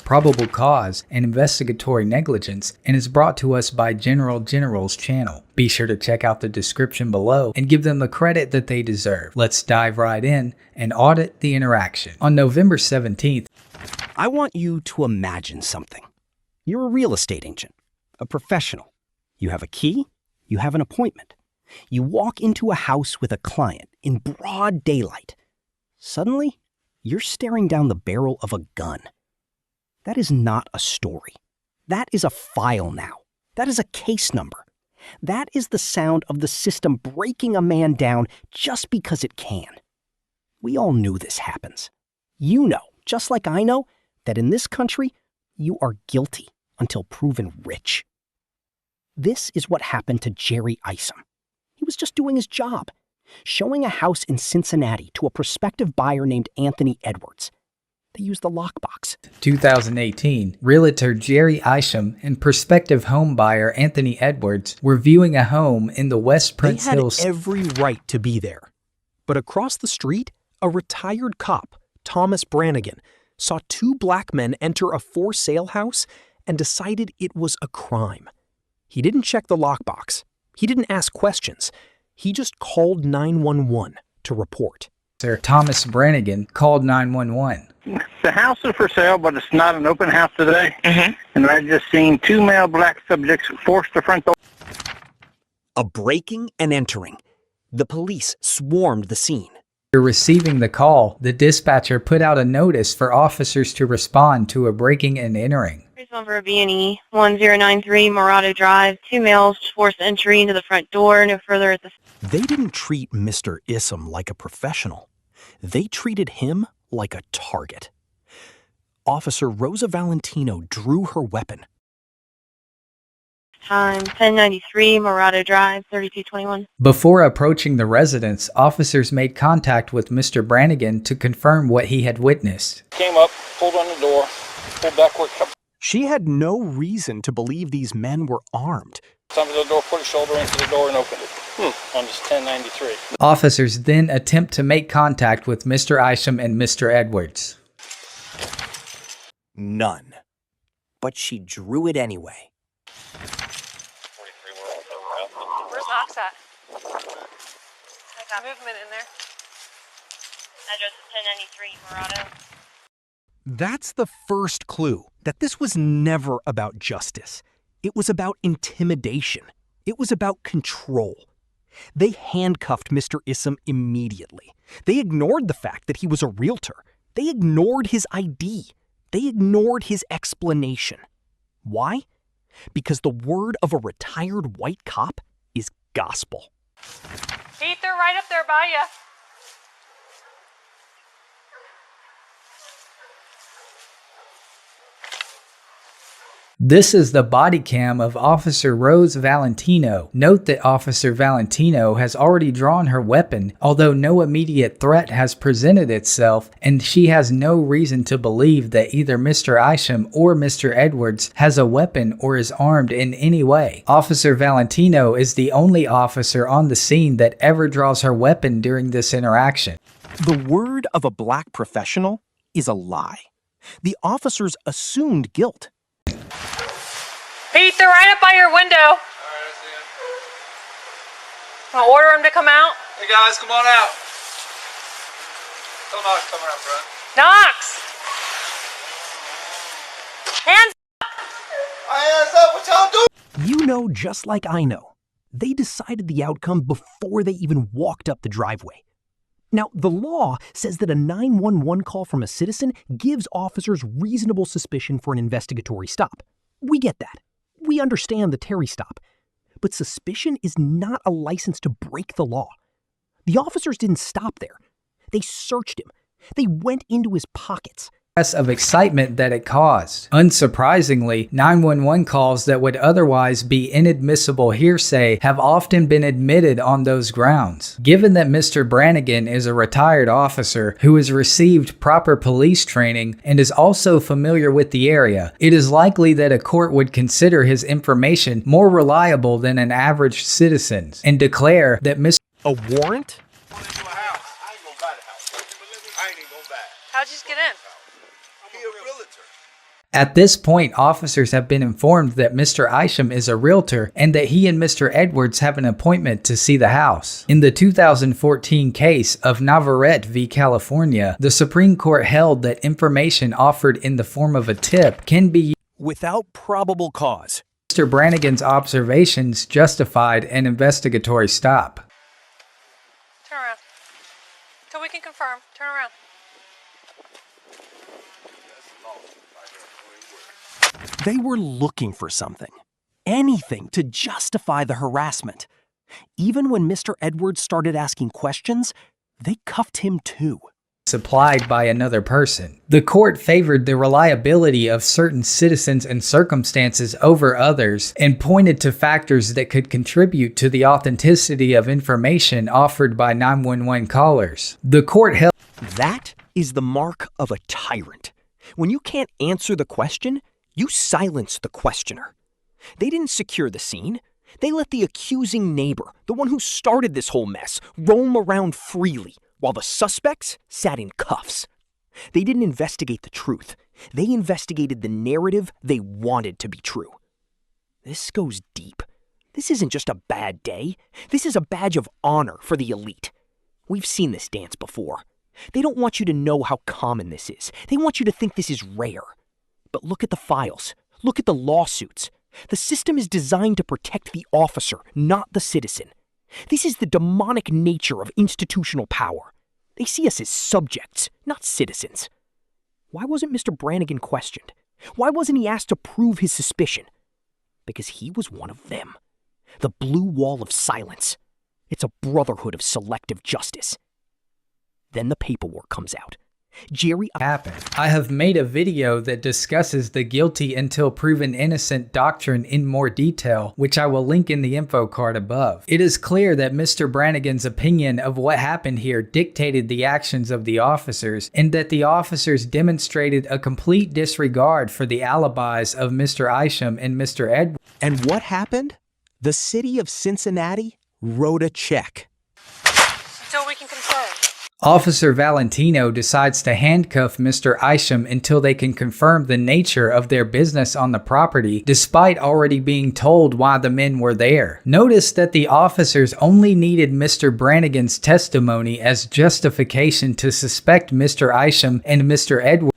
probable cause, and investigatory negligence, and is brought to us by General's channel. Be sure to check out the description below and give them the credit that they deserve. Let's dive right in and audit the interaction. On November 17th, I want you to imagine something. You're a real estate agent, a professional. You have a key, you have an appointment. You walk into a house with a client in broad daylight. Suddenly, you're staring down the barrel of a gun. That is not a story. That is a file now. That is a case number. That is the sound of the system breaking a man down just because it can. We all knew this happens. You know, just like I know, that in this country, you are guilty until proven rich. This is what happened to Gerry Isum. He was just doing his job, showing a house in Cincinnati to a prospective buyer named Anthony Edwards. They used the lockbox. 2018, Realtor Gerry Isum and prospective home buyer Anthony Edwards were viewing a home in the West Prince Hills. They had every right to be there. But across the street, a retired cop, Thomas Brannigan, saw two black men enter a for-sale house and decided it was a crime. He didn't check the lockbox. He didn't ask questions. He just called 911 to report. Sir Thomas Brannigan called 911. The house is for sale, but it's not an open house today. And I just seen two male black subjects force the front door. A breaking and entering. The police swarmed the scene. After receiving the call, the dispatcher put out a notice for officers to respond to a breaking and entering. Number B&E 1093 Morado Drive. Two males forced entry into the front door. No further at the... They didn't treat Mr. Isum like a professional. They treated him like a target. Officer Rosa Valentino drew her weapon. Time 1093 Morado Drive, 3221. Before approaching the residence, officers made contact with Mr. Brannigan to confirm what he had witnessed. Came up, pulled on the door, pulled backward. She had no reason to believe these men were armed. Somebody to the door, put his shoulder into the door and opened it. On this 1093. Officers then attempt to make contact with Mr. Isum and Mr. Edwards. None. But she drew it anyway. Where's Knox at? Movement in there. Address is 1093 Morado. That's the first clue that this was never about justice. It was about intimidation. It was about control. They handcuffed Mr. Isum immediately. They ignored the fact that he was a realtor. They ignored his ID. They ignored his explanation. Why? Because the word of a retired white cop is gospel. Pete, they're right up there by you. This is the body cam of Officer Rosa Valentino. Note that Officer Valentino has already drawn her weapon, although no immediate threat has presented itself, and she has no reason to believe that either Mr. Isum or Mr. Edwards has a weapon or is armed in any way. Officer Valentino is the only officer on the scene that ever draws her weapon during this interaction. The word of a black professional is a lie. The officers assumed guilt. Pete, they're right up by your window. All right, I see him. I'll order them to come out. Hey guys, come on out. Tell Knox coming out front. Knox! Hands up! Hands up, what y'all doing? You know just like I know. They decided the outcome before they even walked up the driveway. Now, the law says that a 911 call from a citizen gives officers reasonable suspicion for an investigatory stop. We get that. We understand the Terry stop. But suspicion is not a license to break the law. The officers didn't stop there. They searched him. They went into his pockets. Of excitement that it caused. Unsurprisingly, 911 calls that would otherwise be inadmissible hearsay have often been admitted on those grounds. Given that Mr. Brannigan is a retired officer who has received proper police training and is also familiar with the area, it is likely that a court would consider his information more reliable than an average citizen's and declare that Mr. A warrant? How'd you just get in? He a realtor. At this point, officers have been informed that Mr. Isum is a realtor and that he and Mr. Edwards have an appointment to see the house. In the 2014 case of Navarrete v. California, the Supreme Court held that information offered in the form of a tip can be Without probable cause. Mr. Brannigan's observations justified an investigatory stop. Turn around. Till we can confirm. Turn around. They were looking for something. Anything to justify the harassment. Even when Mr. Edwards started asking questions, they cuffed him too. Supplied by another person. The court favored the reliability of certain citizens and circumstances over others and pointed to factors that could contribute to the authenticity of information offered by 911 callers. The court held That is the mark of a tyrant. When you can't answer the question, you silence the questioner. They didn't secure the scene. They let the accusing neighbor, the one who started this whole mess, roam around freely, while the suspects sat in cuffs. They didn't investigate the truth. They investigated the narrative they wanted to be true. This goes deep. This isn't just a bad day. This is a badge of honor for the elite. We've seen this dance before. They don't want you to know how common this is. They want you to think this is rare. But look at the files. Look at the lawsuits. The system is designed to protect the officer, not the citizen. This is the demonic nature of institutional power. They see us as subjects, not citizens. Why wasn't Mr. Brannigan questioned? Why wasn't he asked to prove his suspicion? Because he was one of them. The blue wall of silence. It's a brotherhood of selective justice. Then the paperwork comes out. Gerry happened. I have made a video that discusses the guilty until proven innocent doctrine in more detail, which I will link in the info card above. It is clear that Mr. Brannigan's opinion of what happened here dictated the actions of the officers, and that the officers demonstrated a complete disregard for the alibis of Mr. Isum and Mr. Edwards. And what happened? The City of Cincinnati wrote a check. Till we can confirm. Officer Valentino decides to handcuff Mr. Isum until they can confirm the nature of their business on the property, despite already being told why the men were there. Notice that the officers only needed Mr. Brannigan's testimony as justification to suspect Mr. Isum and Mr. Edwards.